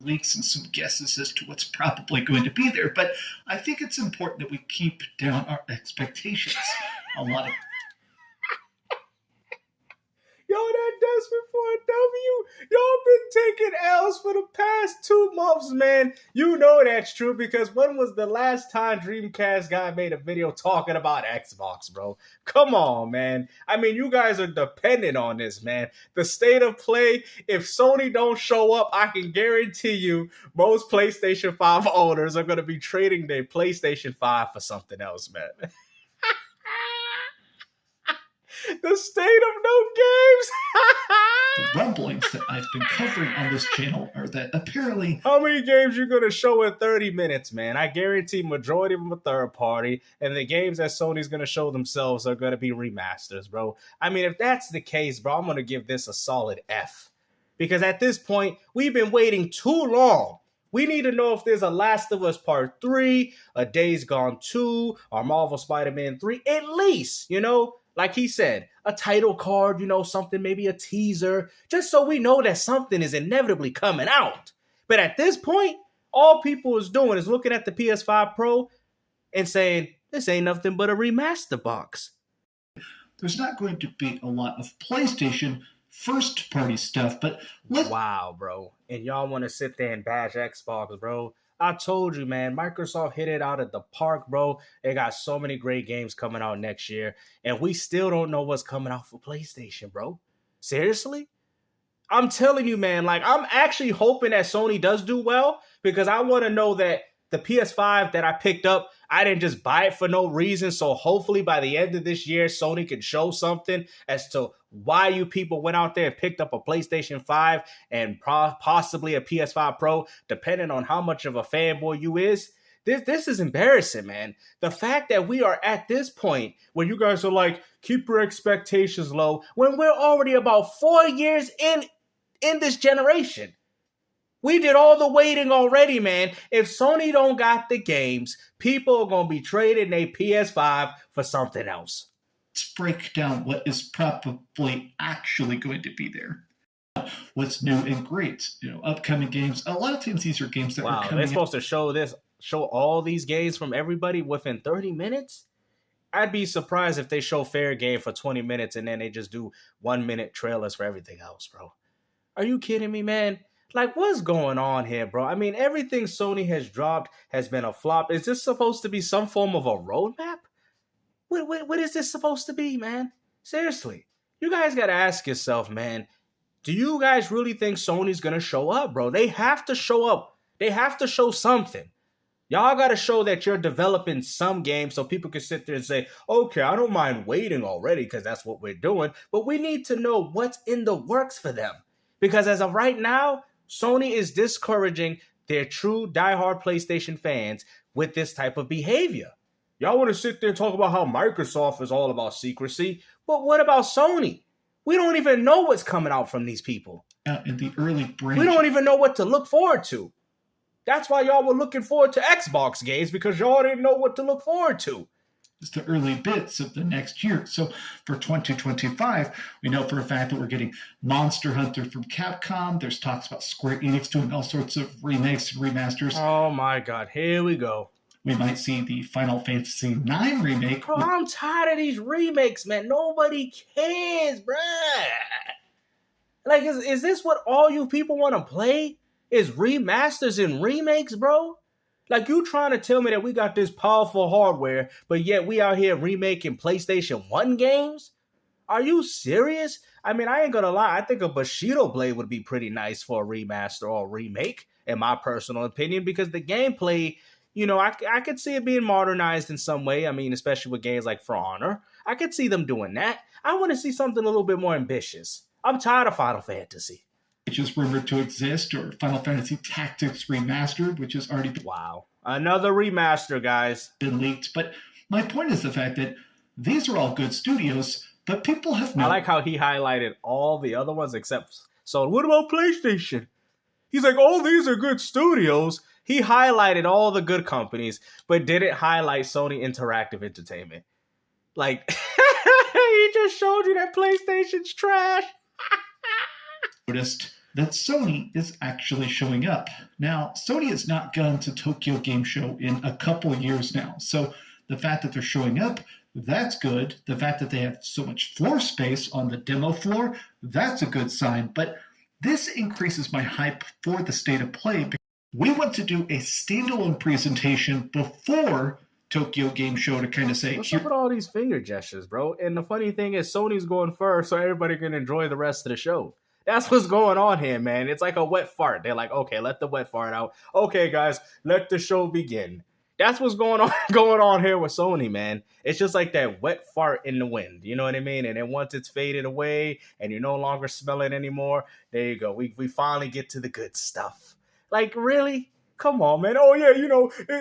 leaks and some guesses as to what's probably going to be there. But I think it's important that we keep down our expectations. A lot of Yo, that desperate for a W. Y'all been taking L's for the past 2 months, man. You know that's true because when was the last time Dreamcast guy made a video talking about Xbox, bro? Come on, man. I mean, you guys are dependent on this, man. The state of play, if Sony don't show up, I can guarantee you most PlayStation 5 owners are going to be trading their PlayStation 5 for something else, man. The state of no games. the rumblings that I've been covering on this channel are that apparently... How many games you going to show in 30 minutes, man? I guarantee majority of them are third party, and the games that Sony's going to show themselves are going to be remasters, bro. I mean, if that's the case, bro, I'm going to give this a solid F. Because at this point, we've been waiting too long. We need to know if there's a Last of Us Part 3, a Days Gone 2, or Marvel Spider-Man 3, at least, you know? Like he said, a title card, you know, something, maybe a teaser, just so we know that something is inevitably coming out. But at this point, all people is doing is looking at the PS5 Pro and saying, this ain't nothing but a remaster box. There's not going to be a lot of PlayStation first-party stuff, but... Wow, bro. And y'all want to sit there and bash Xbox, bro. I told you, man, Microsoft hit it out of the park, bro. They got so many great games coming out next year, and we still don't know what's coming out for PlayStation, bro. Seriously? I'm telling you, man, like, I'm actually hoping that Sony does do well because I want to know that the PS5 that I picked up, I didn't just buy it for no reason. So hopefully by the end of this year, Sony can show something as to why you people went out there and picked up a PlayStation 5 and possibly a PS5 Pro, depending on how much of a fanboy you is. This is embarrassing, man. The fact that we are at this point where you guys are like, keep your expectations low, when we're already about 4 years in this generation. We did all the waiting already, man. If Sony don't got the games, people are going to be trading their PS5 for something else. Let's break down what is probably actually going to be there. What's new and great. You know, upcoming games. A lot of times these are games that are coming. They're supposed to show all these games from everybody within 30 minutes? I'd be surprised if they show fair game for 20 minutes and then they just do 1-minute trailers for everything else, bro. Are you kidding me, man? Like, what's going on here, bro? I mean, everything Sony has dropped has been a flop. Is this supposed to be some form of a roadmap? What is this supposed to be, man? Seriously. You guys got to ask yourself, man, do you guys really think Sony's going to show up, bro? They have to show up. They have to show something. Y'all got to show that you're developing some games so people can sit there and say, okay, I don't mind waiting already because that's what we're doing. But we need to know what's in the works for them. Because as of right now, Sony is discouraging their true diehard PlayStation fans with this type of behavior. Y'all want to sit there and talk about how Microsoft is all about secrecy, but what about Sony? We don't even know what's coming out from these people. In the early branch. We don't even know what to look forward to. That's why y'all were looking forward to Xbox games, because y'all didn't know what to look forward to. It's the early bits of the next year. So for 2025, we know for a fact that we're getting Monster Hunter from Capcom. There's talks about Square Enix doing all sorts of remakes and remasters. Oh my God, here we go. We might see the Final Fantasy IX remake. Bro, I'm tired of these remakes, man. Nobody cares, bruh. Like, is this what all you people want to play? Is remasters and remakes, bro? Like, you trying to tell me that we got this powerful hardware, but yet we out here remaking PlayStation 1 games? Are you serious? I mean, I ain't gonna lie. I think a Bushido Blade would be pretty nice for a remaster or a remake, in my personal opinion, because the gameplay, you know, I could see it being modernized in some way. I mean, especially with games like For Honor. I could see them doing that. I want to see something a little bit more ambitious. I'm tired of Final Fantasy. Which is rumored to exist, or Final Fantasy Tactics Remastered, which has already been... Wow. Another remaster, guys. ...been leaked. But my point is the fact that these are all good studios, but people have no... I like how he highlighted all the other ones except... So what about PlayStation? He's like, oh, these are good studios. He highlighted all the good companies, but didn't highlight Sony Interactive Entertainment. Like, he just showed you that PlayStation's trash. Noticed that Sony is actually showing up. Now, Sony has not gone to Tokyo Game Show in a couple years now. So the fact that they're showing up, that's good. The fact that they have so much floor space on the demo floor, that's a good sign. But this increases my hype for the state of play. We want to do a standalone presentation before Tokyo Game Show to kind of say, what's up with all these finger gestures, bro? And the funny thing is, Sony's going first, so everybody can enjoy the rest of the show. That's what's going on here, man. It's like a wet fart. They're like, okay, let the wet fart out. Okay, guys, let the show begin. That's what's going on here with Sony, man. It's just like that wet fart in the wind. You know what I mean? And then once it's faded away and you no longer smell it anymore, there you go. We finally get to the good stuff. Like, really? Come on, man. Oh, yeah,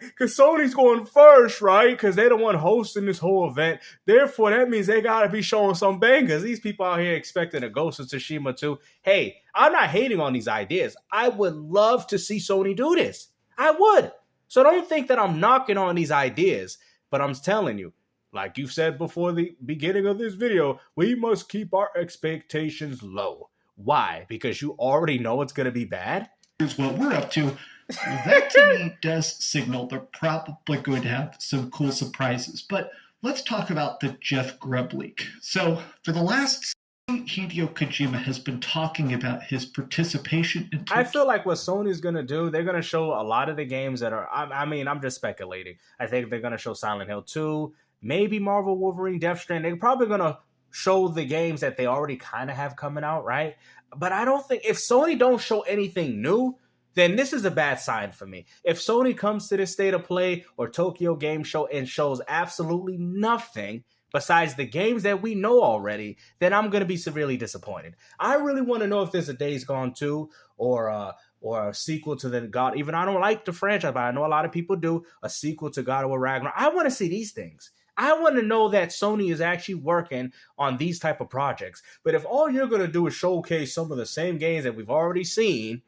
because Sony's going first, right? Because they're the one hosting this whole event. Therefore, that means they got to be showing some bangers. These people out here expecting a Ghost of Tsushima 2. Hey, I'm not hating on these ideas. I would love to see Sony do this. I would. So don't think that I'm knocking on these ideas, but I'm telling you, like you said before the beginning of this video, we must keep our expectations low. Why? Because you already know it's going to be bad? Here's what we're up to. That to me does signal they're probably going to have some cool surprises. But let's talk about the Jeff Grubb leak. So for the last Hideo Kojima has been talking about his participation in I feel like what Sony's going to do, they're going to show a lot of the games that are, I'm just speculating. I think they're going to show Silent Hill 2, maybe Marvel Wolverine Death Stranding. They're probably going to show the games that they already kind of have coming out, right? But I don't think, if Sony don't show anything new, then this is a bad sign for me. If Sony comes to this state of play or Tokyo Game Show and shows absolutely nothing besides the games that we know already, then I'm going to be severely disappointed. I really want to know if there's a Days Gone 2 or a sequel to the God. Even I don't like the franchise, but I know a lot of people do. A sequel to God of War Ragnarok. I want to see these things. I want to know that Sony is actually working on these type of projects. But if all you're going to do is showcase some of the same games that we've already seen,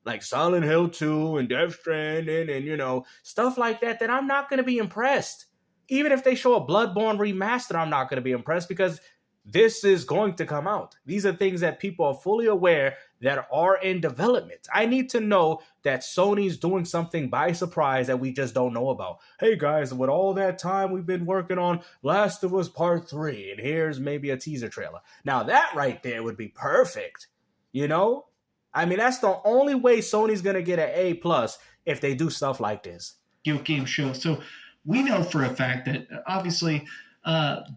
like Silent Hill 2 and Death Stranding and, stuff like that, then I'm not going to be impressed. Even if they show a Bloodborne remaster, I'm not going to be impressed because this is going to come out. These are things that people are fully aware that are in development. I need to know that Sony's doing something by surprise that we just don't know about. Hey guys, with all that time we've been working on Last of Us Part 3, and here's maybe a teaser trailer. Now that right there would be perfect. That's the only way Sony's going to get an A+ if they do stuff like this. Game show. So we know for a fact that obviously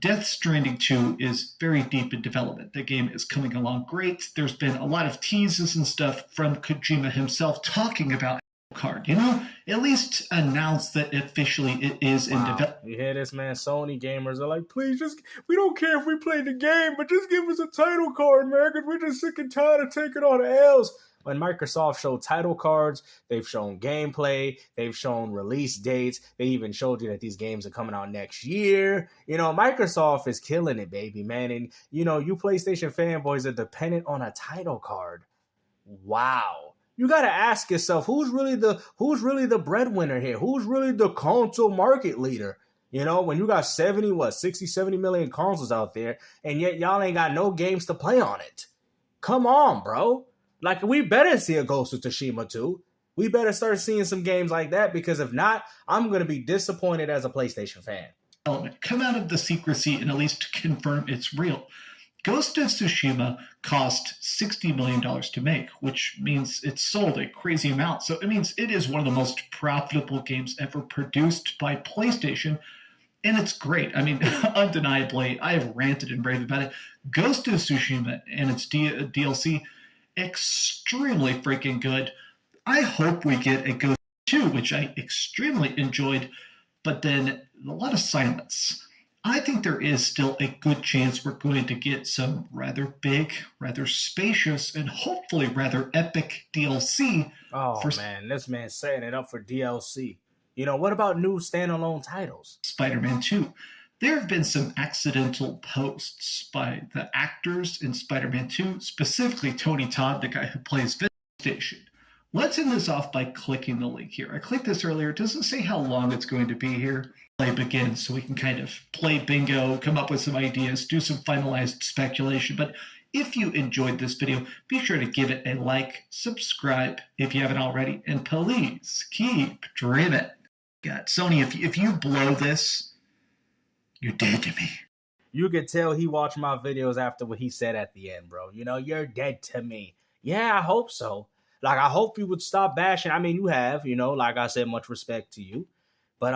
Death Stranding 2 is very deep in development. The game is coming along great. There's been a lot of teases and stuff from Kojima himself talking about card. At least announce that officially it is in development. You hear this, man? Sony gamers are like, please, we don't care if we play the game, but just give us a title card, man, because we're just sick and tired of taking all the L's. When Microsoft showed title cards, they've shown gameplay, they've shown release dates, they even showed you that these games are coming out next year. Microsoft is killing it, baby, man. And, you PlayStation fanboys are dependent on a title card. Wow. You got to ask yourself, who's really the breadwinner here? Who's really the console market leader? When you got 60, 70 million consoles out there, and yet y'all ain't got no games to play on it. Come on, bro. Like, we better see a Ghost of Tsushima 2. We better start seeing some games like that, because if not, I'm going to be disappointed as a PlayStation fan. Come out of the secrecy and at least confirm it's real. Ghost of Tsushima cost $60 million to make, which means it sold a crazy amount. So it means it is one of the most profitable games ever produced by PlayStation. And it's great. Undeniably, I have ranted and raved about it. Ghost of Tsushima and its DLC, extremely freaking good. I hope we get a Ghost 2, which I extremely enjoyed, but then a lot of silence. I think there is still a good chance we're going to get some rather big, rather spacious, and hopefully rather epic DLC. Man, this man's setting it up for DLC. What about new standalone titles? Spider-Man 2. There have been some accidental posts by the actors in Spider-Man 2, specifically Tony Todd, the guy who plays PlayStation. Let's end this off by clicking the link here. I clicked this earlier. It doesn't say how long it's going to be here. Play begins, so we can kind of play bingo, come up with some ideas, do some finalized speculation. But If you enjoyed this video, be sure to give it a like, subscribe if you haven't already, and please keep dreaming. God, Sony, if you blow this, you're dead to me. You could tell he watched my videos after what he said at the end, bro. You know, you're dead to me. Yeah, I hope so. Like, I hope you would stop bashing. I mean, you have, you know, like I said, much respect to you. But,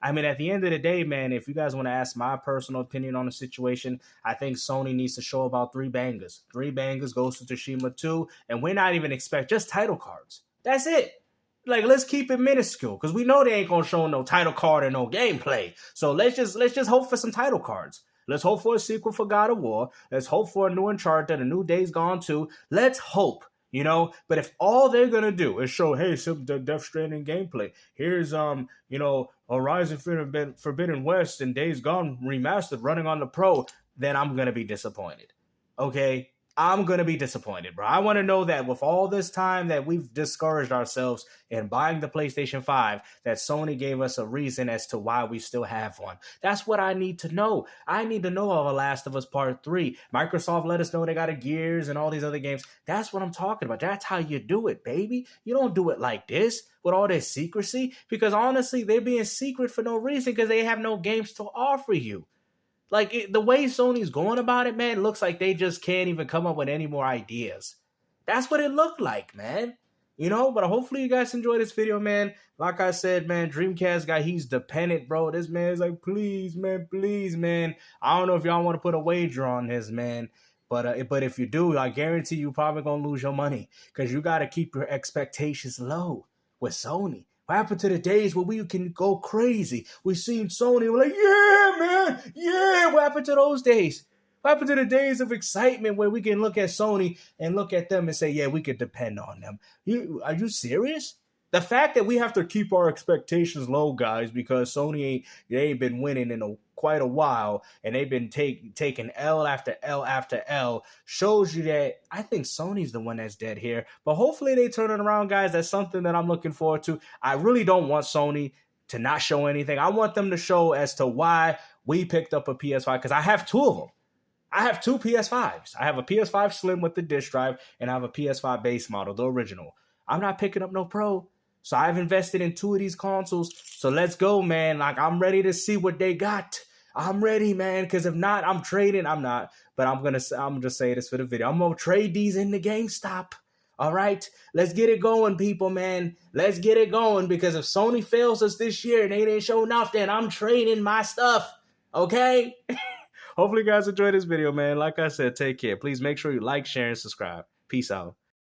I mean, at the end of the day, man, if you guys want to ask my personal opinion on the situation, I think Sony needs to show about 3 bangers. 3 bangers, Ghost of Tsushima 2, and we're not even expect just title cards. That's it. Like, let's keep it minuscule, because we know they ain't gonna show no title card and no gameplay. So let's just hope for some title cards. Let's hope for a sequel for God of War. Let's hope for a new Uncharted, a new Days Gone 2. Let's hope, you know. But if all they're gonna do is show, hey, some Death Stranding gameplay. Here's you know, Horizon Forbidden West and Days Gone remastered running on the Pro, then I'm gonna be disappointed. Okay? I'm going to be disappointed, bro. I want to know that with all this time that we've discouraged ourselves in buying the PlayStation 5, that Sony gave us a reason as to why we still have one. That's what I need to know. I need to know of The Last of Us Part 3. Microsoft let us know they got a Gears and all these other games. That's what I'm talking about. That's how you do it, baby. You don't do it like this with all this secrecy, because honestly, they're being secret for no reason because they have no games to offer you. Like, the way Sony's going about it, man, looks like they just can't even come up with any more ideas. That's what it looked like, man. You know, but hopefully you guys enjoy this video, man. Like I said, man, Dreamcast guy, he's dependent, bro. This man's like, please, man. I don't know if y'all want to put a wager on this, man. But if you do, I guarantee you probably going to lose your money, because you got to keep your expectations low with Sony. What happened to the days where we can go crazy? We seen Sony, we're like, yeah, man, yeah. What happened to those days? What happened to the days of excitement where we can look at Sony and look at them and say, yeah, we could depend on them? Are you serious? The fact that we have to keep our expectations low, guys, because Sony ain't been winning in quite a while, and they've been taking L after L after L, shows you that I think Sony's the one that's dead here. But hopefully they turn it around, guys. That's something that I'm looking forward to. I really don't want Sony to not show anything. I want them to show as to why we picked up a PS5, because I have 2 of them. I have 2 PS5s. I have a PS5 Slim with the disc drive, and I have a PS5 base model, the original. I'm not picking up no Pro. So I've invested in 2 of these consoles. So let's go, man. Like, I'm ready to see what they got. I'm ready, man. Because if not, I'm trading. I'm not. But I'm just saying this for the video. I'm going to trade these in the GameStop. All right? Let's get it going, people, man. Let's get it going. Because if Sony fails us this year and they didn't show nothing, I'm trading my stuff. Okay? Hopefully you guys enjoyed this video, man. Like I said, take care. Please make sure you like, share, and subscribe. Peace out.